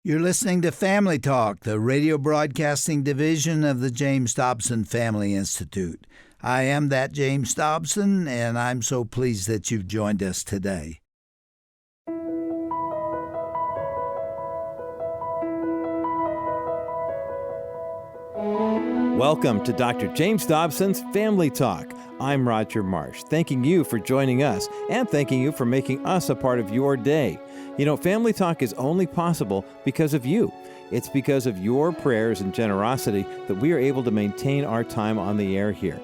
You're listening to Family Talk, the radio broadcasting division of the James Dobson Family Institute. I am that James Dobson, and I'm so pleased that you've joined us today. Welcome to Dr. James Dobson's Family Talk. I'm Roger Marsh, thanking you for joining us and thanking you for making us a part of your day. You know, Family Talk is only possible because of you. It's because of your prayers and generosity that we are able to maintain our time on the air here.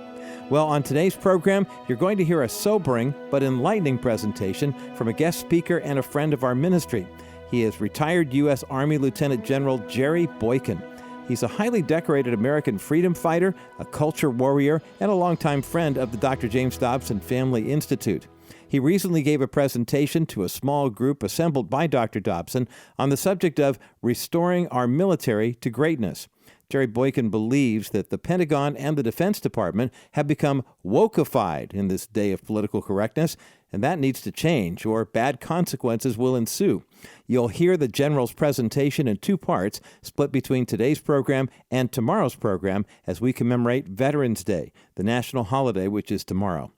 Well, on today's program, you're going to hear a sobering but enlightening presentation from a guest speaker and a friend of our ministry. He is retired U.S. Army Lieutenant General Jerry Boykin. He's a highly decorated American freedom fighter, a culture warrior, and a longtime friend of the Dr. James Dobson Family Institute. He recently gave a presentation to a small group assembled by Dr. Dobson on the subject of restoring our military to greatness. Jerry Boykin believes that the Pentagon and the Defense Department have become wokeified in this day of political correctness, and that needs to change, or bad consequences will ensue. You'll hear the General's presentation in two parts, split between today's program and tomorrow's program as we commemorate Veterans Day, the national holiday which is tomorrow.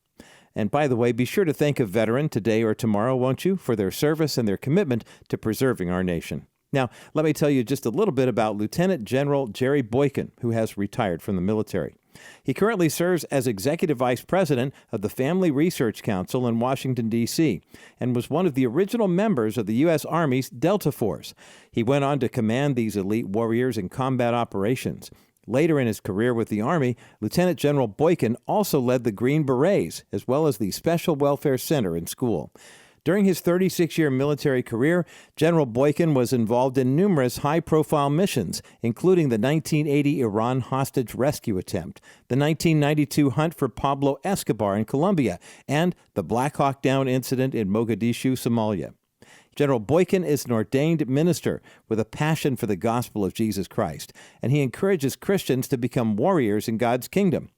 And by the way, be sure to thank a veteran today or tomorrow, won't you, for their service and their commitment to preserving our nation. Now, let me tell you just a little bit about Lieutenant General Jerry Boykin, who has retired from the military. He currently serves as Executive Vice President of the Family Research Council in Washington, D.C., and was one of the original members of the U.S. Army's Delta Force. He went on to command these elite warriors in combat operations. Later in his career with the Army, Lieutenant General Boykin also led the Green Berets, as well as the Special Welfare Center in school. During his 36-year military career, General Boykin was involved in numerous high-profile missions, including the 1980 Iran hostage rescue attempt, the 1992 hunt for Pablo Escobar in Colombia, and the Black Hawk Down incident in Mogadishu, Somalia. General Boykin is an ordained minister with a passion for the gospel of Jesus Christ, and he encourages Christians to become warriors in God's kingdom.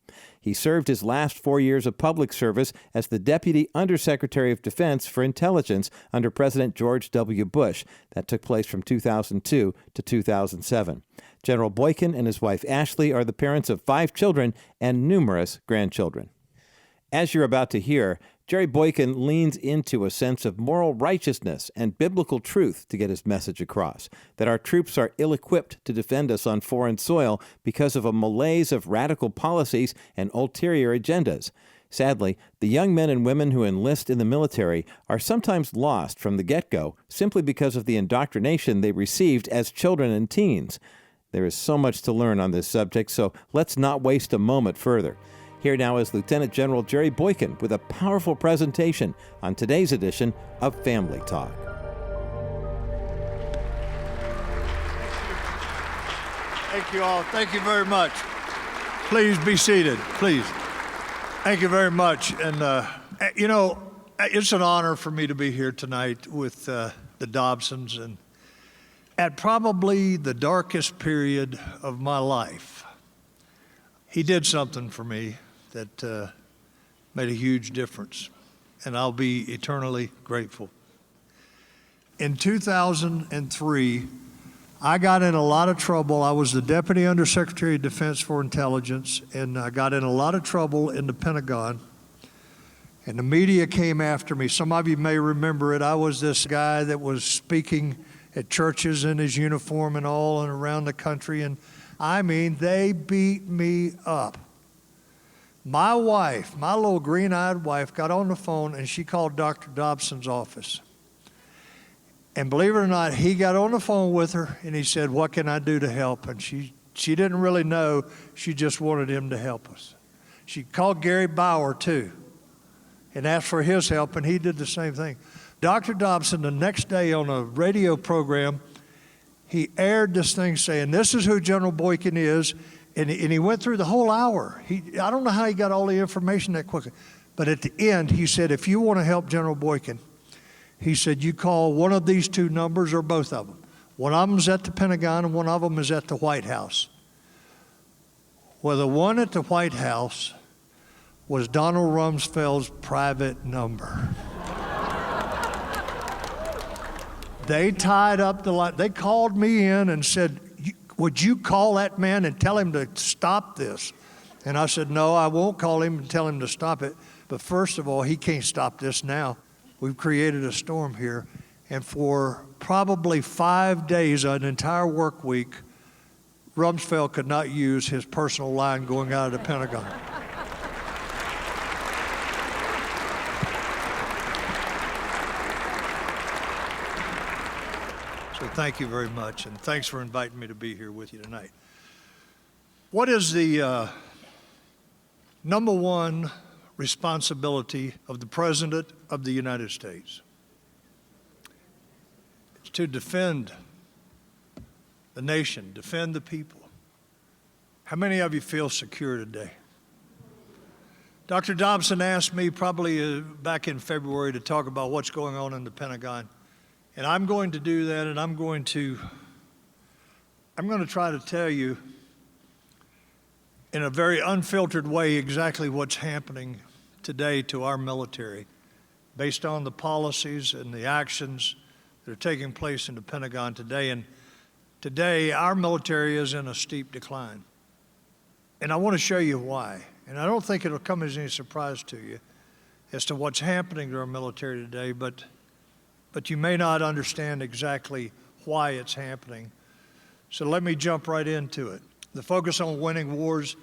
He served his last 4 years of public service as the Deputy Undersecretary of Defense for Intelligence under President George W. Bush. That took place from 2002 to 2007. General Boykin and his wife Ashley are the parents of 5 children and numerous grandchildren. As you're about to hear, Jerry Boykin leans into a sense of moral righteousness and biblical truth to get his message across, that our troops are ill-equipped to defend us on foreign soil because of a malaise of radical policies and ulterior agendas. Sadly, the young men and women who enlist in the military are sometimes lost from the get-go simply because of the indoctrination they received as children and teens. There is so much to learn on this subject, so let's not waste a moment further. Here now is Lieutenant General Jerry Boykin with a powerful presentation on today's edition of Family Talk. Thank you all. Thank you very much. Please be seated, please. Thank you very much. And, it's an honor for me to be here tonight with the Dobsons and at probably the darkest period of my life. He did something for me that made a huge difference, and I'll be eternally grateful. In 2003, I got in a lot of trouble. I was the Deputy Undersecretary of Defense for Intelligence, and I got in a lot of trouble in the Pentagon, and the media came after me. Some of you may remember it. I was this guy that was speaking at churches in his uniform and all and around the country, and they beat me up. My wife, my little green-eyed wife, got on the phone and she called Dr. Dobson's office. And believe it or not, he got on the phone with her and he said, "What can I do to help?" And she didn't really know. She just wanted him to help us. She called Gary Bauer too and asked for his help, and he did the same thing. Dr. Dobson, the next day on a radio program, he aired this thing saying, "This is who General Boykin is," and he went through the whole hour. I don't know how he got all the information that quickly, but at the end, he said, "If you want to help General Boykin," he said, "you call one of these two numbers or both of them. One of them is at the Pentagon and one of them is at the White House." Well, the one at the White House was Donald Rumsfeld's private number. They tied up the line. They called me in and said, would you call that man and tell him to stop this? And I said, no, I won't call him and tell him to stop it. But first of all, he can't stop this now. We've created a storm here. And for probably 5 days, an entire work week, Rumsfeld could not use his personal line going out of the Pentagon. So thank you very much, and thanks for inviting me to be here with you tonight. What is the number one responsibility of the President of the United States? It's to defend the nation, defend the people. How many of you feel secure today? Dr. Dobson asked me probably back in February to talk about what's going on in the Pentagon. And I'm going to do that, and I'm going to try to tell you in a very unfiltered way exactly what's happening today to our military based on the policies and the actions that are taking place in the Pentagon today. And today, our military is in a steep decline. And I want to show you why. And I don't think it'll come as any surprise to you as to what's happening to our military today, but you may not understand exactly why it's happening. So let me jump right into it. The focus on winning wars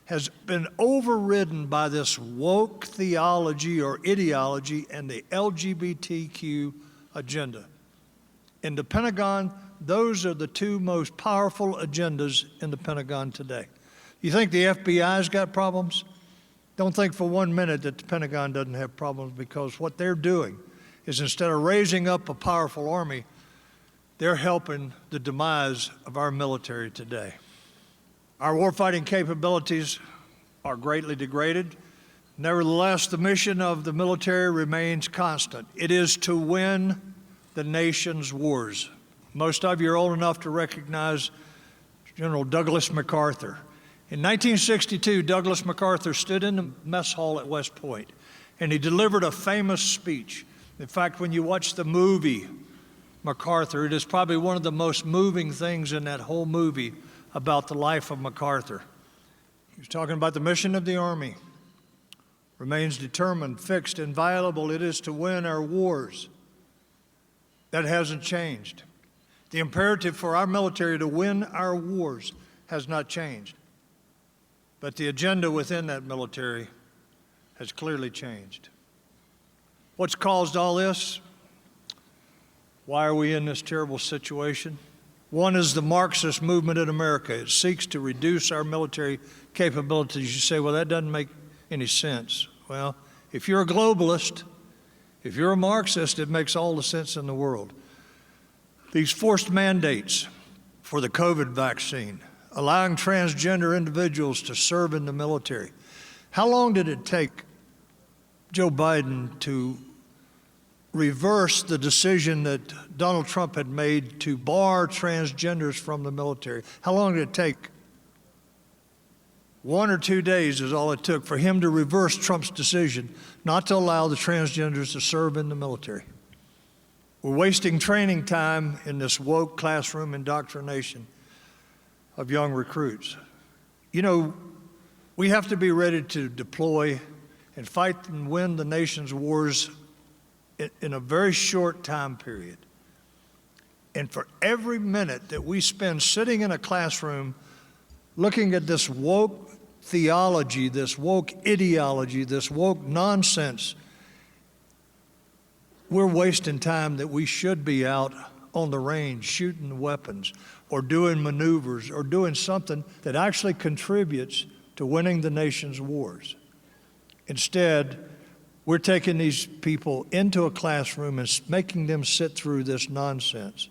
has been overridden by this woke theology or ideology and the LGBTQ agenda. In the Pentagon, those are the two most powerful agendas in the Pentagon today. You think the FBI's got problems? Don't think for 1 minute that the Pentagon doesn't have problems, because what they're doing is, instead of raising up a powerful army, they're helping the demise of our military today. Our warfighting capabilities are greatly degraded. Nevertheless, the mission of the military remains constant. It is to win the nation's wars. Most of you are old enough to recognize General Douglas MacArthur. In 1962, Douglas MacArthur stood in the mess hall at West Point, and he delivered a famous speech. In fact, when you watch the movie MacArthur, it is probably one of the most moving things in that whole movie about the life of MacArthur. He was talking about the mission of the Army. Remains determined, fixed, inviolable. It is to win our wars. That hasn't changed. The imperative for our military to win our wars has not changed. But the agenda within that military has clearly changed. What's caused all this? Why are we in this terrible situation? One is the Marxist movement in America. It seeks to reduce our military capabilities. You say, well, that doesn't make any sense. Well, if you're a globalist, if you're a Marxist, it makes all the sense in the world. These forced mandates for the COVID vaccine, allowing transgender individuals to serve in the military. How long did it take Joe Biden to reverse the decision that Donald Trump had made to bar transgenders from the military? How long did it take? 1 or 2 days is all it took for him to reverse Trump's decision not to allow the transgenders to serve in the military. We're wasting training time in this woke classroom indoctrination of young recruits. You know, we have to be ready to deploy and fight and win the nation's wars in a very short time period. And for every minute that we spend sitting in a classroom looking at this woke theology, this woke ideology, this woke nonsense, we're wasting time that we should be out on the range shooting weapons or doing maneuvers or doing something that actually contributes to winning the nation's wars. Instead, we're taking these people into a classroom and making them sit through this nonsense.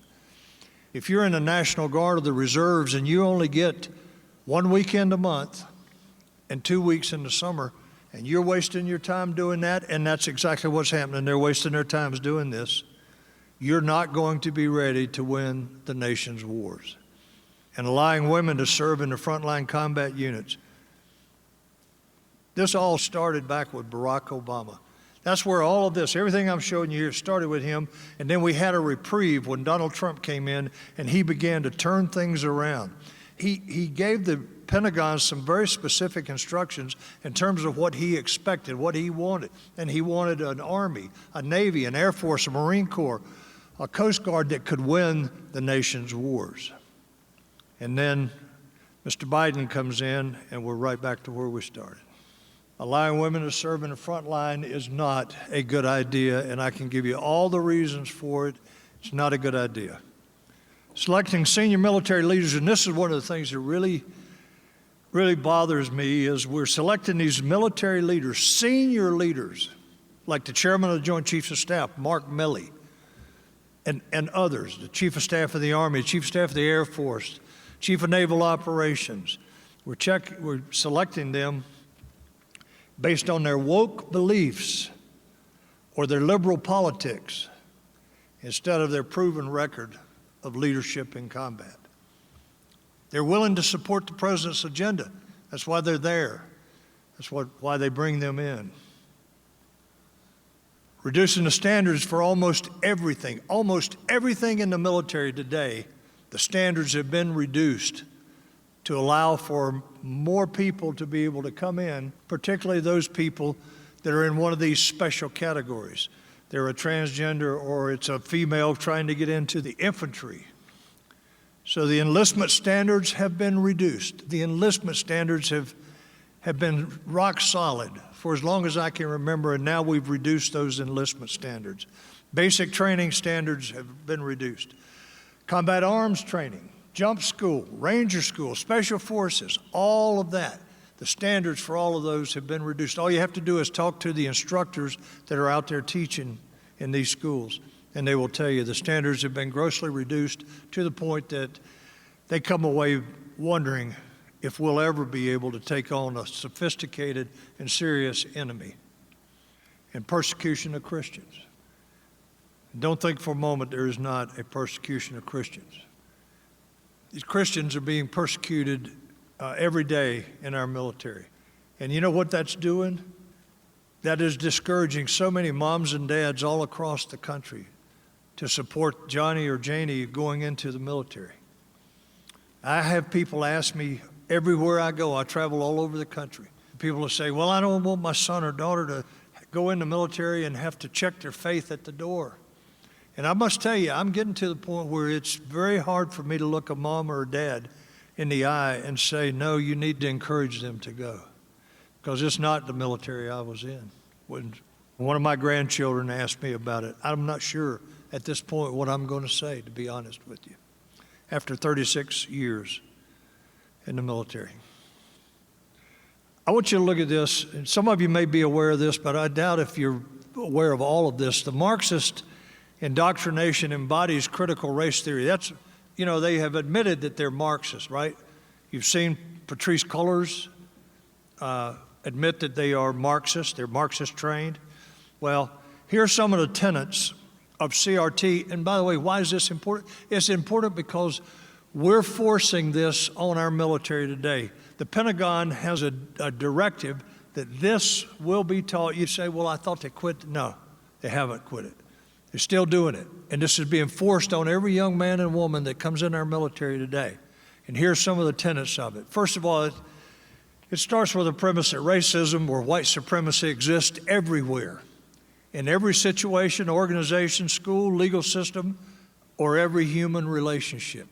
If you're in the National Guard or the Reserves and you only get 1 weekend a month and 2 weeks in the summer, and you're wasting your time doing that, and that's exactly what's happening, they're wasting their times doing this, you're not going to be ready to win the nation's wars. And allowing women to serve in the frontline combat units. This all started back with Barack Obama. That's where all of this, everything I'm showing you here, started with him. And then we had a reprieve when Donald Trump came in and he began to turn things around. He gave the Pentagon some very specific instructions in terms of what he expected, what he wanted. And he wanted an Army, a Navy, an Air Force, a Marine Corps, a Coast Guard that could win the nation's wars. And then Mr. Biden comes in and we're right back to where we started. Allowing women to serve in the front line is not a good idea, and I can give you all the reasons for it. It's not a good idea. Selecting senior military leaders, and this is one of the things that really bothers me, is we're selecting these military leaders, senior leaders, like the chairman of the Joint Chiefs of Staff, Mark Milley, and others, the Chief of Staff of the Army, the Chief of Staff of the Air Force, Chief of Naval Operations. We're selecting them based on their woke beliefs or their liberal politics instead of their proven record of leadership in combat. They're willing to support the president's agenda. That's why they're there. That's why they bring them in. Reducing the standards for almost everything in the military today, the standards have been reduced to allow for more people to be able to come in, particularly those people that are in one of these special categories. They're a transgender or it's a female trying to get into the infantry. So the enlistment standards have been reduced. The enlistment standards have been rock solid for as long as I can remember, and now we've reduced those enlistment standards. Basic training standards have been reduced. Combat arms training, jump school, ranger school, special forces, all of that. The standards for all of those have been reduced. All you have to do is talk to the instructors that are out there teaching in these schools, and they will tell you the standards have been grossly reduced to the point that they come away wondering if we'll ever be able to take on a sophisticated and serious enemy. And persecution of Christians. Don't think for a moment there is not a persecution of Christians. These Christians are being persecuted every day in our military. And you know what that's doing? That is discouraging so many moms and dads all across the country to support Johnny or Janie going into the military. I have people ask me everywhere I go. I travel all over the country. People will say, well, I don't want my son or daughter to go in the military and have to check their faith at the door. And I must tell you, I'm getting to the point where it's very hard for me to look a mom or a dad in the eye and say, no, you need to encourage them to go. Because it's not the military I was in. When one of my grandchildren asked me about it, I'm not sure at this point what I'm going to say, to be honest with you, after 36 years in the military. I want you to look at this, and some of you may be aware of this, but I doubt if you're aware of all of this. The Marxist indoctrination embodies critical race theory. That's, you know, they have admitted that they're Marxist, right? You've seen Patrisse Cullors admit that they are Marxist. They're Marxist trained. Well, here's some of the tenets of CRT. And by the way, why is this important? It's important because we're forcing this on our military today. The Pentagon has a directive that this will be taught. You say, well, I thought they quit. No, they haven't quit it. They're still doing it. And this is being forced on every young man and woman that comes in our military today. And here's some of the tenets of it. First of all, it starts with the premise that racism or white supremacy exists everywhere, in every situation, organization, school, legal system, or every human relationship.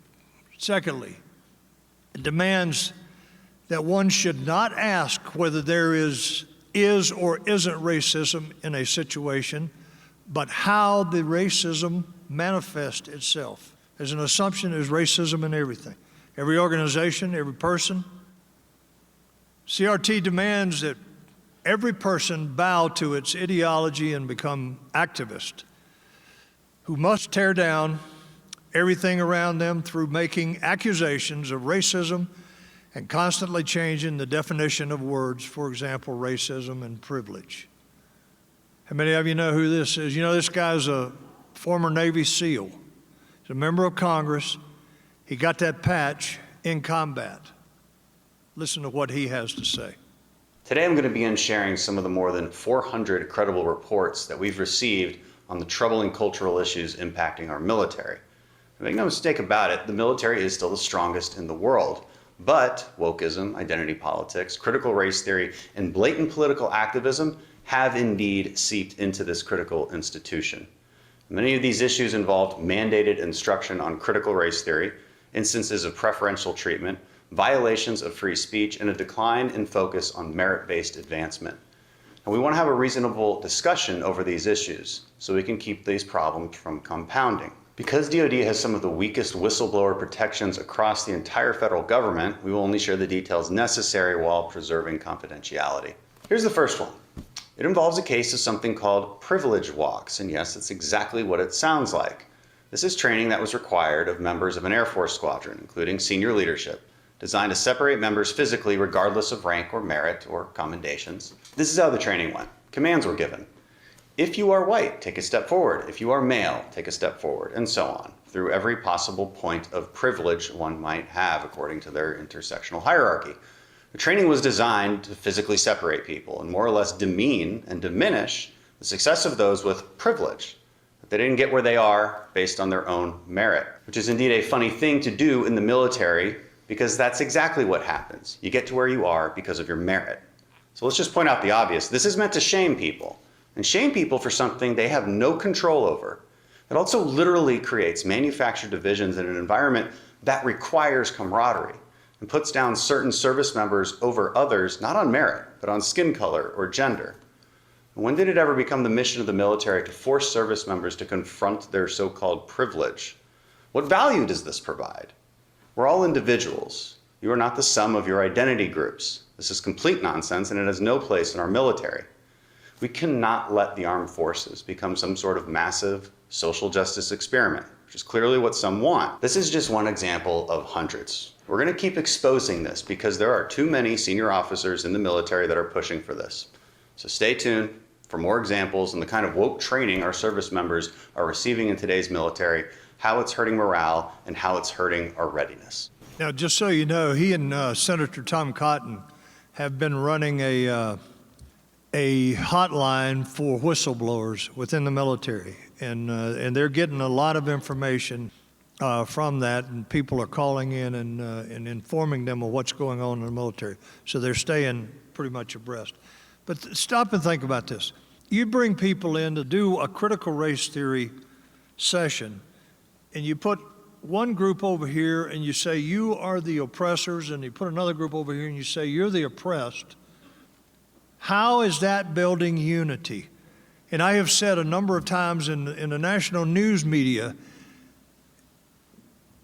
Secondly, it demands that one should not ask whether there is or isn't racism in a situation, but how the racism manifests itself. There's an assumption there's racism in everything, every organization, every person. CRT demands that every person bow to its ideology and become activists who must tear down everything around them through making accusations of racism and constantly changing the definition of words, for example, racism and privilege. How many of you know who this is? You know, this guy's a former Navy SEAL. He's a member of Congress. He got that patch in combat. Listen to what he has to say. Today I'm going to begin sharing some of the more than 400 credible reports that we've received on the troubling cultural issues impacting our military. Make no mistake about it, the military is still the strongest in the world. But wokeism, identity politics, critical race theory, and blatant political activism have indeed seeped into this critical institution. Many of these issues involved mandated instruction on critical race theory, instances of preferential treatment, violations of free speech, and a decline in focus on merit-based advancement. And we want to have a reasonable discussion over these issues so we can keep these problems from compounding. Because DoD has some of the weakest whistleblower protections across the entire federal government, we will only share the details necessary while preserving confidentiality. Here's the first one. It involves a case of something called privilege walks, and yes, it's exactly what it sounds like. This is training that was required of members of an Air Force squadron, including senior leadership, designed to separate members physically regardless of rank or merit or commendations. This is how the training went. Commands were given. If you are white, take a step forward. If you are male, take a step forward, and so on, through every possible point of privilege one might have according to their intersectional hierarchy. The training was designed to physically separate people and more or less demean and diminish the success of those with privilege. They didn't get where they are based on their own merit, which is indeed a funny thing to do in the military because that's exactly what happens. You get to where you are because of your merit. So let's just point out the obvious. This is meant to shame people. And shame people for something they have no control over. It also literally creates manufactured divisions in an environment that requires camaraderie and puts down certain service members over others, not on merit, but on skin color or gender. When did it ever become the mission of the military to force service members to confront their so-called privilege? What value does this provide? We're all individuals. You are not the sum of your identity groups. This is complete nonsense and it has no place in our military. We cannot let the armed forces become some sort of massive social justice experiment, which is clearly what some want. This is just one example of hundreds. We're going to keep exposing this because there are too many senior officers in the military that are pushing for this. So stay tuned for more examples and the kind of woke training our service members are receiving in today's military, how it's hurting morale, and how it's hurting our readiness. Now, just so you know, he and Senator Tom Cotton have been running a hotline for whistleblowers within the military, and they're getting a lot of information from that, and people are calling in and informing them of what's going on in the military. So they're staying pretty much abreast. But stop and think about this. You bring people in to do a critical race theory session, and you put one group over here and you say you are the oppressors, and you put another group over here and you say you're the oppressed. How is that building unity? And I have said a number of times in the national news media,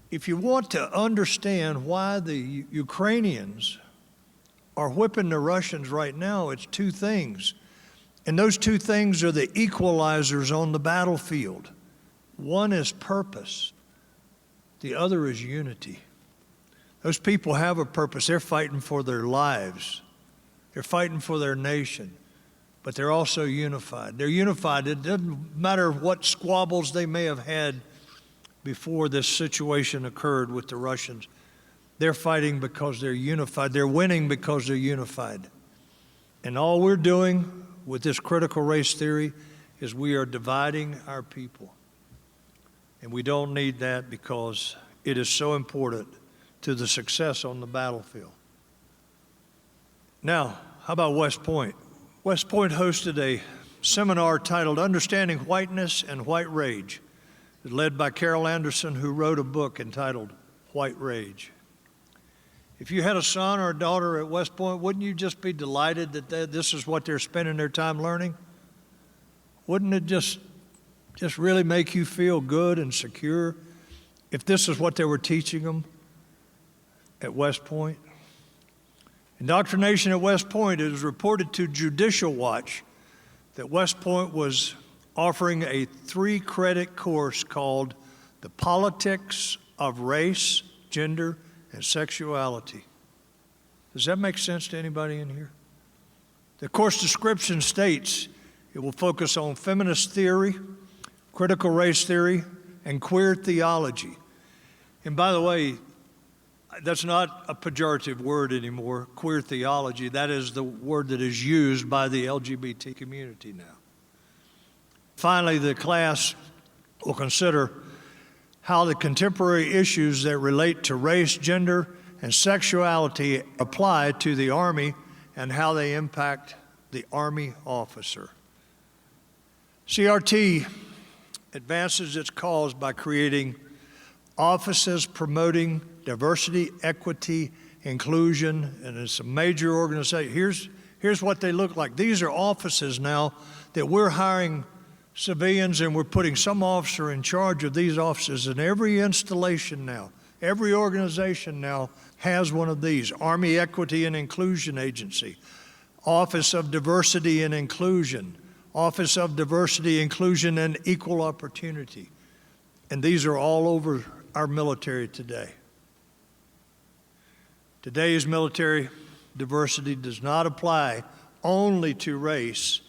if you want to understand why the Ukrainians are whipping the Russians right now, it's two things. And those two things are the equalizers on the battlefield. One is purpose. The other is unity. Those people have a purpose. They're fighting for their lives. They're fighting for their nation, but they're also unified. They're unified. It doesn't matter what squabbles they may have had before this situation occurred with the Russians. They're fighting because they're unified. They're winning because they're unified. And all we're doing with this critical race theory is we are dividing our people. And we don't need that because it is so important to the success on the battlefield. Now, how about West Point? West Point hosted a seminar titled Understanding Whiteness and White Rage, led by Carol Anderson, who wrote a book entitled White Rage. If you had a son or a daughter at West Point, wouldn't you just be delighted that this is what they're spending their time learning? Wouldn't it just really make you feel good and secure if this is what they were teaching them at West Point? Indoctrination at West Point, it was reported to Judicial Watch that West Point was offering a 3-credit course called The Politics of Race, Gender, and Sexuality. Does that make sense to anybody in here? The course description states it will focus on feminist theory, critical race theory, and queer theology. And by the way, That's not a pejorative word anymore, queer theology. That is the word that is used by the LGBT community now. Finally, the class will consider how the contemporary issues that relate to race, gender, and sexuality apply to the Army and how they impact the Army officer. CRT advances its cause by creating offices promoting diversity, equity, inclusion, and it's a major organization. Here's what they look like. These are offices now that we're hiring civilians, and we're putting some officer in charge of these offices. And every installation now, every organization now has one of these. Army Equity and Inclusion Agency, Office of Diversity and Inclusion, Office of Diversity, Inclusion, and Equal Opportunity. And these are all over our military today. Today's military diversity does not apply only to race.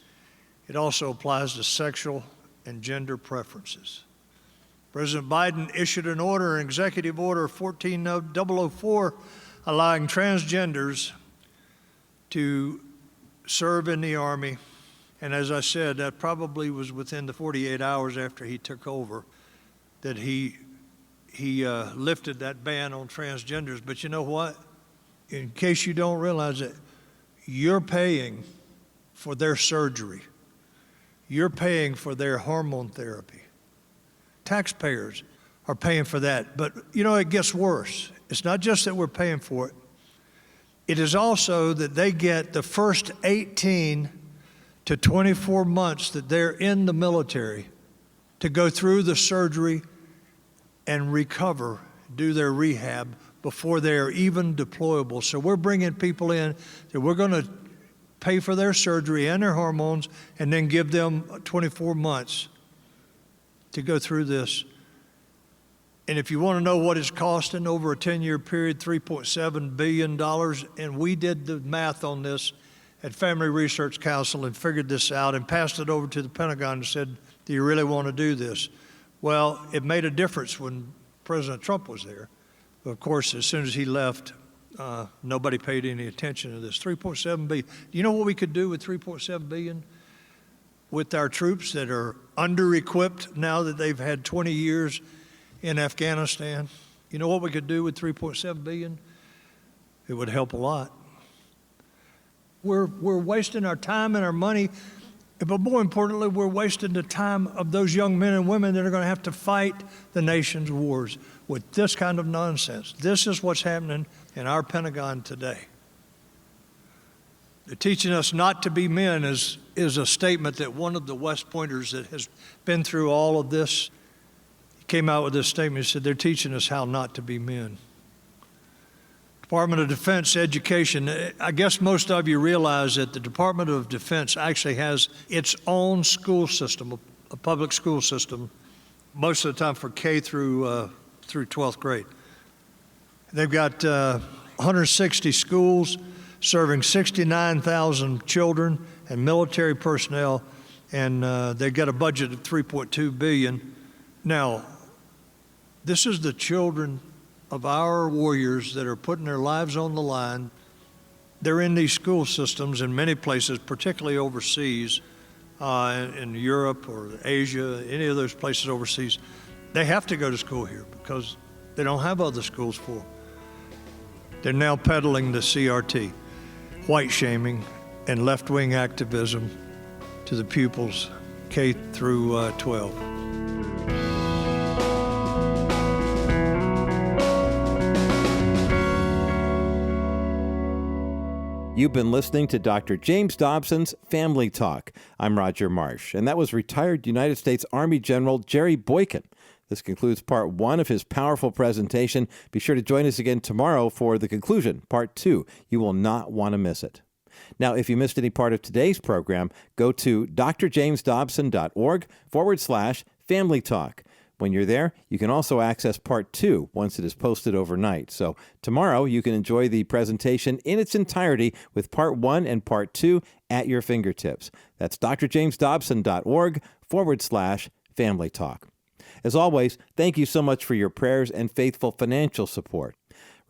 It also applies to sexual and gender preferences. President Biden issued an order, an executive order 14004, allowing transgenders to serve in the Army. And as I said, that probably was within the 48 hours after he took over that he lifted that ban on transgenders. But you know what? In case you don't realize it, you're paying for their surgery. You're paying for their hormone therapy. Taxpayers are paying for that. But you know, it gets worse. It's not just that we're paying for it. It is also that they get the first 18 to 24 months that they're in the military to go through the surgery and recover, do their rehab before they are even deployable. So we're bringing people in that we're going to pay for their surgery and their hormones and then give them 24 months to go through this. And if you want to know what it's costing over a 10-year period, $3.7 billion, and we did the math on this at Family Research Council and figured this out and passed it over to the Pentagon and said, do you really want to do this? Well, it made a difference when President Trump was there. But of course, as soon as he left, nobody paid any attention to this. $3.7 billion. Do you know what we could do with $3.7 billion? With our troops that are under-equipped now that they've had 20 years in Afghanistan? You know what we could do with $3.7 billion? It would help a lot. We're wasting our time and our money, but more importantly, we're wasting the time of those young men and women that are going to have to fight the nation's wars with this kind of nonsense. This is what's happening in our Pentagon today. They're teaching us not to be men is a statement that one of the West Pointers that has been through all of this, he came out with this statement. He said, they're teaching us how not to be men. Department of Defense education. I guess most of you realize that the Department of Defense actually has its own school system, a public school system, most of the time for K through 12th grade. They've got 160 schools serving 69,000 children and military personnel, and they've got a budget of $3.2 billion. Now, this is the children of our warriors that are putting their lives on the line. They're in these school systems in many places, particularly overseas, in Europe or Asia, any of those places overseas. They have to go to school here because they don't have other schools for them. They're now peddling the CRT, white shaming and left-wing activism to the pupils K through 12. You've been listening to Dr. James Dobson's Family Talk. I'm Roger Marsh, and that was retired United States Army General Jerry Boykin. This concludes part one of his powerful presentation. Be sure to join us again tomorrow for the conclusion, part two. You will not want to miss it. Now, if you missed any part of today's program, go to drjamesdobson.org/Family Talk. When you're there, you can also access part two once it is posted overnight. So tomorrow you can enjoy the presentation in its entirety with part one and part two at your fingertips. That's drjamesdobson.org/Family Talk. As always, thank you so much for your prayers and faithful financial support.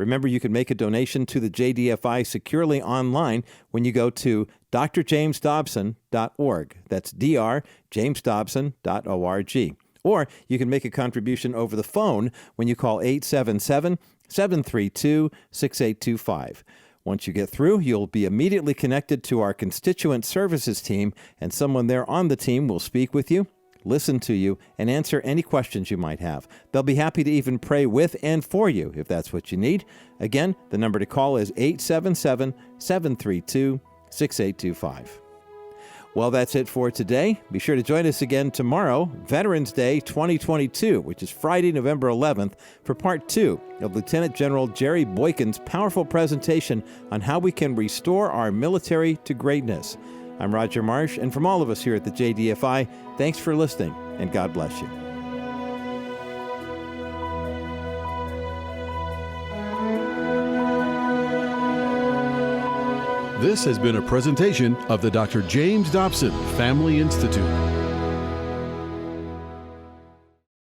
Remember, you can make a donation to the JDFI securely online when you go to drjamesdobson.org. That's drjamesdobson.org. Or you can make a contribution over the phone when you call 877-732-6825. Once you get through, you'll be immediately connected to our constituent services team, and someone there on the team will speak with you, listen to you, and answer any questions you might have. They'll be happy to even pray with and for you if that's what you need. Again, the number to call is 877-732-6825. Well, that's it for today. Be sure to join us again tomorrow, Veterans Day 2022, which is Friday, November 11th, for Part 2 of Lieutenant General Jerry Boykin's powerful presentation on how we can restore our military to greatness. I'm Roger Marsh, and from all of us here at the JDFI, thanks for listening, and God bless you. This has been a presentation of the Dr. James Dobson Family Institute.